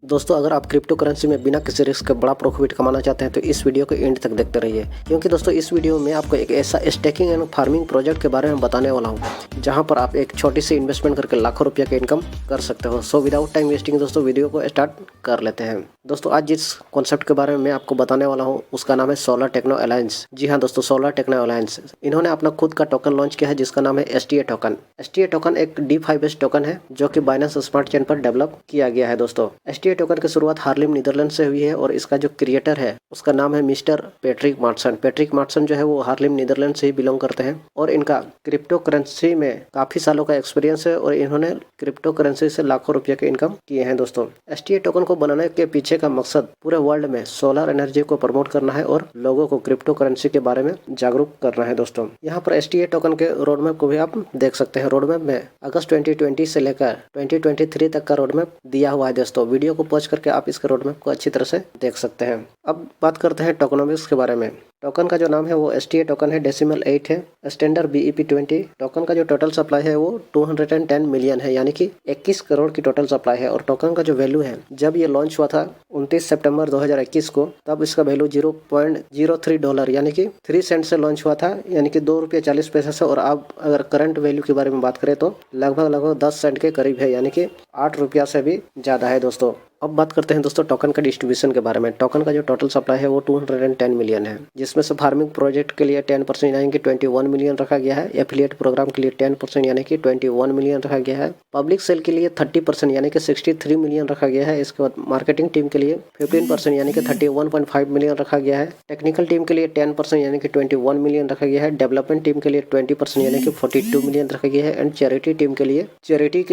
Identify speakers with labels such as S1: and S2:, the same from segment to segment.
S1: दोस्तों अगर आप क्रिप्टो करेंसी में बिना किसी रिस्क के बड़ा प्रॉफिट कमाना चाहते हैं तो इस वीडियो को एंड तक देखते रहिए, क्योंकि दोस्तों इस वीडियो में आपको एक ऐसा स्टेकिंग एंड फार्मिंग प्रोजेक्ट के बारे में बताने वाला हूं जहां पर आप एक छोटी सी इन्वेस्टमेंट करके लाखों रुपये की इनकम कर सकते हो। सो विदाउट टाइम वेस्टिंग दोस्तों वीडियो को स्टार्ट कर लेते हैं। दोस्तों आज जिस कॉन्सेप्ट के बारे में मैं आपको बताने वाला हूँ उसका नाम है सोलर टेक्नो अलायंस। जी हाँ दोस्तों, सोलर टेक्नो अलायंस इन्होंने अपना खुद का टोकन लॉन्च किया है जिसका नाम है STA टोकन। STA टोकन एक DeFi बेस्ड टोकन है जो कि बाइनेंस स्मार्ट चेन पर डेवलप किया गया है। दोस्तों STA टोकन की शुरुआत हार्लेम नीदरलैंड से हुई है और इसका जो क्रिएटर है उसका नाम है मिस्टर पैट्रिक मार्टसन। पैट्रिक मार्टसन जो है वो हार्लेम नीदरलैंड से ही बिलोंग करते हैं और इनका क्रिप्टो करेंसी में काफी सालों का एक्सपीरियंस है और इन्होंने क्रिप्टो करेंसी से लाखों रुपए के इनकम किए हैं। दोस्तों STA टोकन को बनाने के पीछे का मकसद पूरे वर्ल्ड में सोलर एनर्जी को प्रमोट करना है और लोगों को क्रिप्टो करेंसी के बारे में जागरूक करना है। दोस्तों यहाँ पर STA टोकन के रोड मैप को भी आप देख सकते हैं। रोड मैप में अगस्त 2020 से लेकर 2023 तक का रोड मैप दिया हुआ है। दोस्तों वीडियो को पॉज करके आप इसके रोड मैप को अच्छी तरह से देख सकते हैं। अब बात करते हैं टोकनोमिक्स के बारे में। टोकन का जो नाम है वो STA टोकन है, डेसिमल 8 है, स्टैंडर्ड BEP20। टोकन का जो टोटल सप्लाई है वो 210 मिलियन है, यानी कि 21 करोड़ की टोटल सप्लाई है। और टोकन का जो वैल्यू है जब ये लॉन्च हुआ था 29 सितंबर 2021 को, तब इसका वैल्यू $0.03 यानी कि 3 सेंट से लॉन्च हुआ था, यानी कि ₹2.40 से। और अब अगर करंट वैल्यू के बारे में बात करें तो लगभग 10 सेंट के करीब है, यानी कि ₹8 से भी ज़्यादा है। दोस्तों अब बात करते हैं दोस्तों टोकन का डिस्ट्रीब्यूशन के बारे में। टोकन का जो टोटल सप्लाई है वो 210 मिलियन है, जिसमें से फार्मिंग प्रोजेक्ट के लिए 10% यानी कि 21 मिलियन रखा गया है। एफिलिएट प्रोग्राम के लिए 10% यानी कि 21 मिलियन रखा गया है। पब्लिक सेल के लिए 30% यानी कि 63 मिलियन रखा गया है। इसके बाद मार्केटिंग टीम के लिए 15% यानी कि 31.5 मिलियन रखा गया है। टेक्निकल टीम के लिए 10% यानी कि 21 मिलियन रखा गया है। डेवलपमेंट टीम के लिए 20% यानी कि 42 मिलियन रखा गया है। एंड चैरिटी टीम के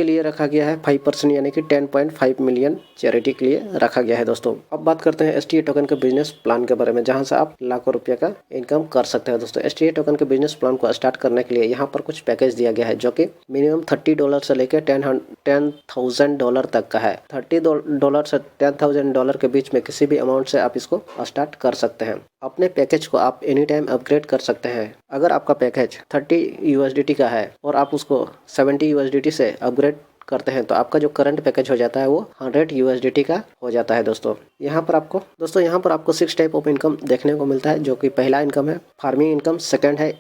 S1: लिए रखा गया है 5% यानी कि 10.5 मिलियन चैरिटी के लिए रखा गया है। दोस्तों अब बात करते हैं STA टोकन के बिजनेस प्लान के बारे में, जहां से आप लाखों रुपए का इनकम कर सकते हैं। दोस्तों STA टोकन के बिजनेस प्लान को स्टार्ट करने के लिए यहाँ पर कुछ पैकेज दिया गया है जो कि मिनिमम $30 से लेकर $10,000 तक का है। $30 से $10,000 के बीच में किसी भी अमाउंट से आप इसको स्टार्ट कर सकते हैं। अपने पैकेज को आप एनी टाइम अपग्रेड कर सकते हैं। अगर आपका पैकेज 30 USDT का है और आप उसको 70 USDT से अपग्रेड करते हैं तो आपका जो करंट पैकेज हो जाता है वो 100 USDT का हो जाता है। दोस्तों यहाँ पर आपको 6 टाइप ऑफ इनकम देखने को मिलता है, जो कि पहला इनकम है फार्मिंग इनकम, सेकंड है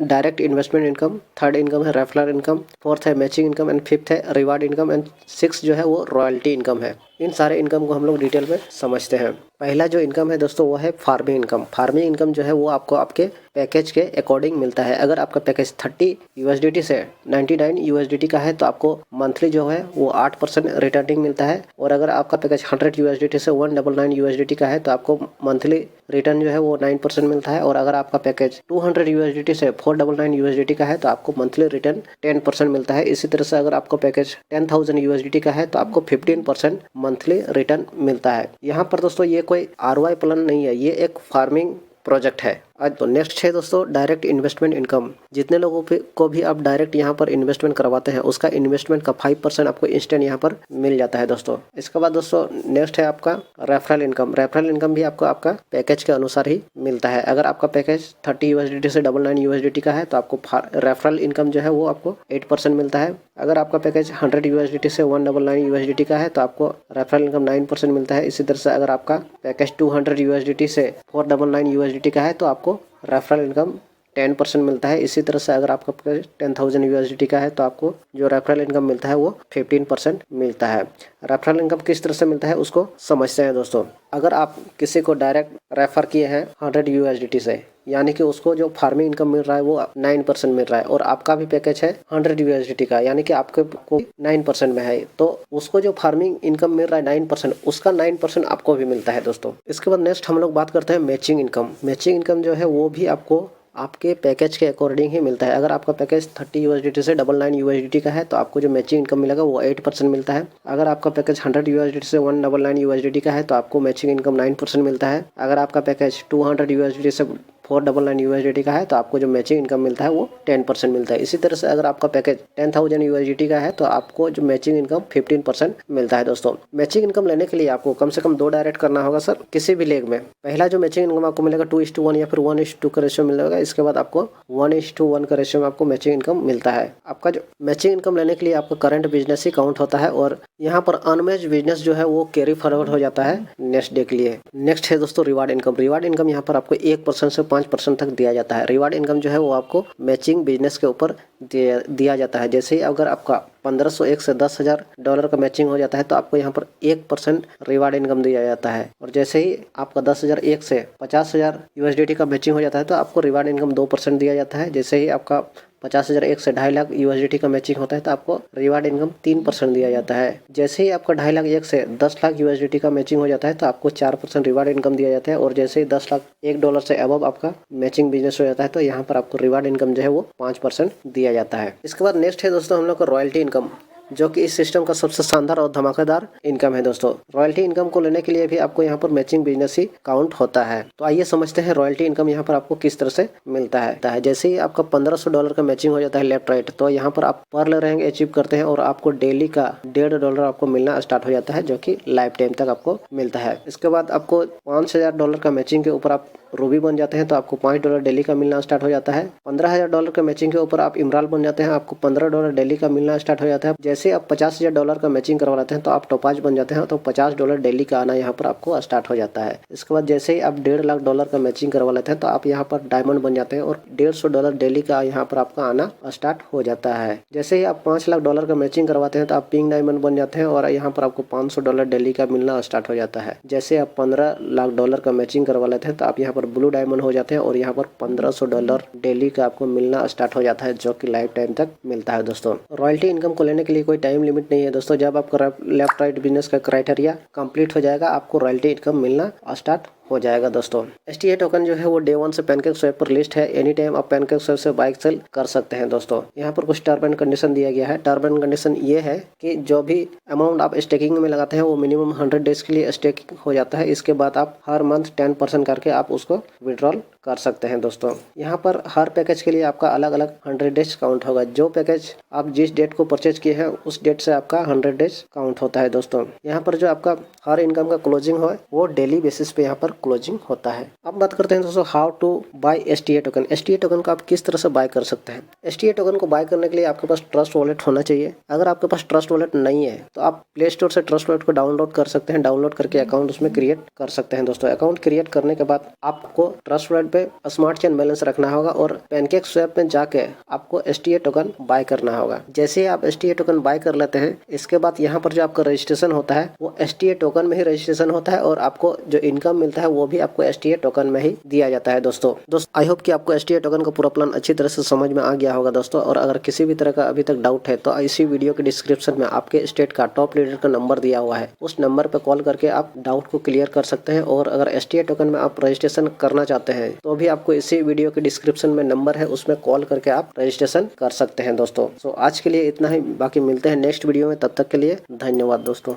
S1: direct investment income, third income है रेफरल इनकम, फोर्थ है मैचिंग इनकम एंड फिफ्थ है रिवार्ड इनकम एंड सिक्स जो है वो रॉयल्टी इनकम है। इन सारे इनकम को हम लोग डिटेल में समझते हैं। पहला जो इनकम है दोस्तों वो है फार्मिंग इनकम। फार्मिंग इनकम जो है वो आपको आपके पैकेज के अकॉर्डिंग मिलता है। अगर आपका पैकेज 30 USDT से 99 USDT का है तो आपको मंथली जो है वो 8% रिटर्निंग मिलता है। और अगर आपका पैकेज 100 USDT से 199 USDT का है तो आपको मंथली रिटर्न जो है वो 9% मिलता है। और अगर आपका पैकेज 200 USDT से 499 USDT का है तो आपको मंथली रिटर्न 10% मिलता है। इसी तरह से अगर आपका पैकेज 10,000 USDT का है तो आपको 15% मंथली रिटर्न मिलता है। यहाँ पर दोस्तों ये कोई ROI प्लान नहीं है, ये एक फार्मिंग प्रोजेक्ट है। आज तो नेक्स्ट है दोस्तों डायरेक्ट इन्वेस्टमेंट इनकम। जितने लोगों को भी आप डायरेक्ट यहाँ पर इन्वेस्टमेंट करवाते हैं उसका इन्वेस्टमेंट का 5% आपको इंस्टेंट यहाँ पर मिल जाता है। दोस्तों इसके बाद दोस्तों नेक्स्ट है आपका रेफरल इनकम। रेफरल इनकम भी आपको आपका पैकेज के अनुसार ही मिलता है। अगर आपका पैकेज 30 USDT से 99 USDT का है तो आपको रेफरल इनकम जो है वो आपको 8% मिलता है। अगर आपका पैकेज 100 USDT से 199 USDT का है तो आपको रेफरल इनकम 9% मिलता है। इसी तरह से अगर आपका पैकेज 200 USDT से 499 USDT का है तो आपको रेफरल इनकम 10% मिलता है। इसी तरह से अगर आपका पैकेज 10,000 USDT का है तो आपको जो रेफरल इनकम मिलता है वो 15% मिलता है। रेफरल इनकम किस तरह से मिलता है उसको समझते हैं। दोस्तों अगर आप किसी को डायरेक्ट रेफर किए हैं 100 USDT से, यानी कि उसको जो फार्मिंग इनकम मिल रहा है वो 9% मिल रहा है, और आपका भी पैकेज है 100 USDT का, यानी कि आपके को 9% में है, तो उसको जो फार्मिंग इनकम मिल रहा है 9%, उसका 9% आपको भी मिलता है। दोस्तों इसके बाद नेक्स्ट हम लोग बात करते हैं मैचिंग इनकम। मैचिंग इनकम जो है वो भी आपको आपके पैकेज के अकॉर्डिंग ही मिलता है। अगर आपका पैकेज 30 USDT से 99 USDT का है तो आपको जो मैचिंग इनकम मिलेगा वो 8% मिलता है। अगर आपका पैकेज 100 USDT से 199 USDT का है तो आपको मैचिंग इनकम 9% मिलता है। अगर आपका पैकेज 200 USDT से 499 USDT का है तो आपको जो मैचिंग इनकम मिलता है वो 10% मिलता है। इसी तरह से अगर आपका पैकेज 10,000 USDT का है तो आपको जो मैचिंग इनकम 15% मिलता है। दोस्तों मैचिंग इनकम लेने के लिए आपको कम से कम 2 डायरेक्ट करना होगा सर किसी भी लेग में। पहला जो मैचिंग इनकम आपको मिलेगा 2:1 या फिर 1:2 का रेशियो मिलेगा। इसके बाद आपको 1:1 का रेशियो में आपको मैचिंग इनकम मिलता है। आपका जो मैचिंग इनकम लेने के लिए आपका करंट बिजनेस ही काउंट होता है और यहाँ पर अनमैच्ड बिजनेस जो है वो कैरी फॉरवर्ड हो जाता है नेक्स्ट डे के लिए। नेक्स्ट है दोस्तों रिवार्ड इनकम। रिवार्ड इनकम यहाँ पर आपको 1% से 5% तक दिया जाता है। रिवार्ड इनकम जो है वो आपको मैचिंग बिजनेस के ऊपर दिया जाता है। जैसे ही अगर आपका 1501 से $10,000 का मैचिंग हो जाता है तो आपको यहाँ पर 1% रिवार्ड इनकम दिया जाता है। और जैसे ही आपका 10,001 से 50,000 USDT का मैचिंग हो जाता है तो आपको रिवार्ड इनकम 2% दिया जाता है। जैसे ही आपका 50,001 से 2.5 लाख USDT का मैचिंग होता है तो आपको रिवार्ड इनकम 3% दिया जाता है। जैसे ही आपका 2.5 लाख 1 से 10 लाख USDT का मैचिंग हो जाता है तो आपको 4% रिवार्ड इनकम दिया जाता है। और जैसे ही 10 लाख $1 से अबव आपका मैचिंग बिजनेस हो जाता है तो यहाँ पर आपको रिवार्ड इनकम जो है वो 5% दिया जाता है। इसके बाद नेक्स्ट है दोस्तों हम लोग का रॉयल्टी इनकम, जो कि इस सिस्टम का सबसे शानदार और धमाकेदार इनकम है। दोस्तों रॉयल्टी इनकम को लेने के लिए भी आपको यहाँ पर मैचिंग बिजनेस ही काउंट होता है। तो आइए समझते हैं रॉयल्टी इनकम यहाँ पर आपको किस तरह से मिलता है। जैसे ही आपका $1,500 का मैचिंग हो जाता है लेफ्ट राइट तो यहाँ पर आप पर रैंक अचीव करते हैं और आपको डेली का $1.5 आपको मिलना स्टार्ट हो जाता है, जो कि लाइफ टाइम तक आपको मिलता है। इसके बाद आपको $5,000 का मैचिंग के ऊपर आप रूबी बन जाते हैं तो आपको $5 डेली का मिलना स्टार्ट हो जाता है। $15,000 के मैचिंग के ऊपर आप इमराल बन जाते हैं, आपको $15 डेली का मिलना स्टार्ट हो जाता है। जैसे आप $50,000 का मैचिंग करवा लेते हैं तो आप टोपाज बन जाते हैं तो $50 डेली का आना यहाँ पर आपको स्टार्ट हो जाता है। इसके बाद जैसे ही आप $1.5 लाख का मैचिंग करवा लेते हैं तो आप यहाँ पर डायमंड बन जाते हैं और $150 डेली का यहाँ पर आपका आना स्टार्ट हो जाता है। जैसे ही आप $5 लाख का मैचिंग करवाते हैं तो आप पिंक डायमंड बन जाते हैं और यहाँ पर आपको $500 डेली का मिलना स्टार्ट हो जाता है। जैसे आप $15 लाख का मैचिंग करवा लेते हैं तो आप यहाँ पर ब्लू डायमंड हो जाते हैं और यहाँ पर $1,500 डेली का आपको मिलना स्टार्ट हो जाता है, जो कि लाइफ टाइम तक मिलता है। दोस्तों रॉयल्टी इनकम को लेने के लिए कोई टाइम लिमिट नहीं है। दोस्तों जब आपका लेफ्ट राइट बिजनेस का क्राइटेरिया कंप्लीट हो जाएगा आपको रॉयल्टी इनकम मिलना स्टार्ट हो जाएगा। दोस्तों STA टोकन जो है वो डे 1 से पैनकेक स्वैप पर लिस्ट है। एनी टाइम आप पैनकेक स्वैप से बाइक सेल कर सकते हैं। दोस्तों यहाँ पर कुछ टर्म एंड कंडीशन दिया गया है। टर्म एंड कंडीशन ये है कि जो भी अमाउंट आप स्टेकिंग में लगाते हैं वो मिनिमम 100 डेज के लिए स्टेकिंग हो जाता है। इसके बाद आप हर मंथ 10% करके आप उसको विड्रॉल कर सकते हैं। दोस्तों यहाँ पर हर पैकेज के लिए आपका अलग अलग 100 डेज काउंट होगा। जो पैकेज आप जिस डेट को परचेज किए हैं उस डेट से आपका 100 डेज काउंट होता है। दोस्तों यहाँ पर जो आपका हर इनकम का क्लोजिंग हो वो डेली बेसिस पे यहाँ पर क्लोजिंग होता है। अब बात करते हैं दोस्तों how to buy STA token. STA token को आप किस तरह से बाय कर सकते हैं। STA टोकन को बाय करने के लिए आपके पास ट्रस्ट वॉलेट होना चाहिए। अगर आपके पास ट्रस्ट वॉलेट नहीं है तो आप प्ले स्टोर से ट्रस्ट वॉलेट को डाउनलोड कर सकते हैं। डाउनलोड करके अकाउंट उसमें क्रिएट कर सकते हैं। दोस्तों अकाउंट क्रिएट करने के बाद आपको ट्रस्ट वॉलेट पे स्मार्ट चेन बैलेंस रखना होगा और पैनकेक स्वैप में जाके आपको STA टोकन बाय करना होगा। जैसे ही आप STA टोकन बाय कर लेते हैं इसके बाद यहाँ पर जो आपका रजिस्ट्रेशन होता है वो STA टोकन में ही रजिस्ट्रेशन होता है और आपको जो इनकम मिलता है वो भी आपको STA टोकन में ही दिया जाता है। दोस्तों आई होप कि आपको STA टोकन का पूरा प्लान अच्छी तरह से समझ में आ गया होगा। दोस्तों और अगर किसी भी तरह का अभी तक डाउट है तो इसी वीडियो के डिस्क्रिप्शन में आपके स्टेट का टॉप लीडर का नंबर दिया हुआ है, उस नंबर पर कॉल करके आप डाउट को क्लियर कर सकते हैं। और अगर STA टोकन में आप रजिस्ट्रेशन करना चाहते हैं तो भी आपको इसी वीडियो के डिस्क्रिप्शन में नंबर है, उसमें कॉल करके आप रजिस्ट्रेशन कर सकते हैं। दोस्तों आज के लिए इतना ही, बाकी मिलते हैं नेक्स्ट वीडियो में। तब तक के लिए धन्यवाद दोस्तों।